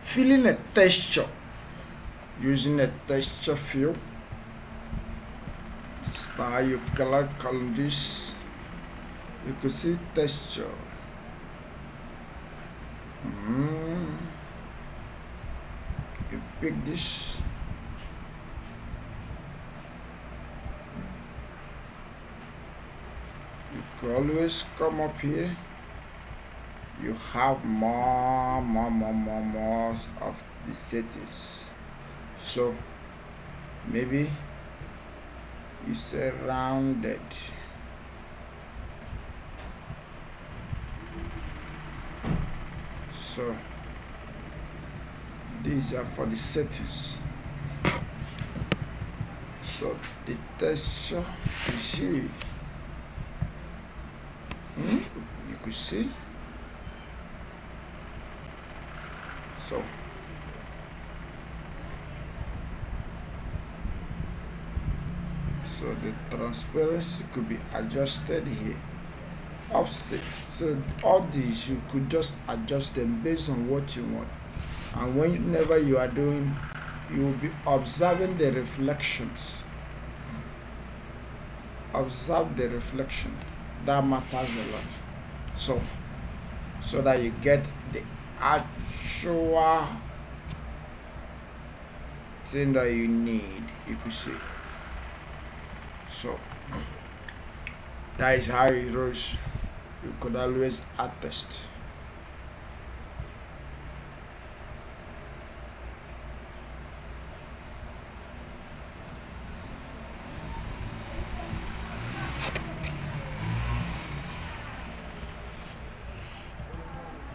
feeling a texture using a texture field. Now you click on this, you can see texture. You pick this, you can always come up here. You have more of the settings. So maybe you say rounded. So these are for the settings. So the texture, you see, you could see. So the transparency could be adjusted here, offset. So all these you could just adjust them based on what you want, and whenever you are doing, you will be observing the reflections. Observe the reflection, that matters a lot. So that you get the actual thing that you need, you could see. So that is how it goes. You could always attest.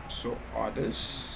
So others.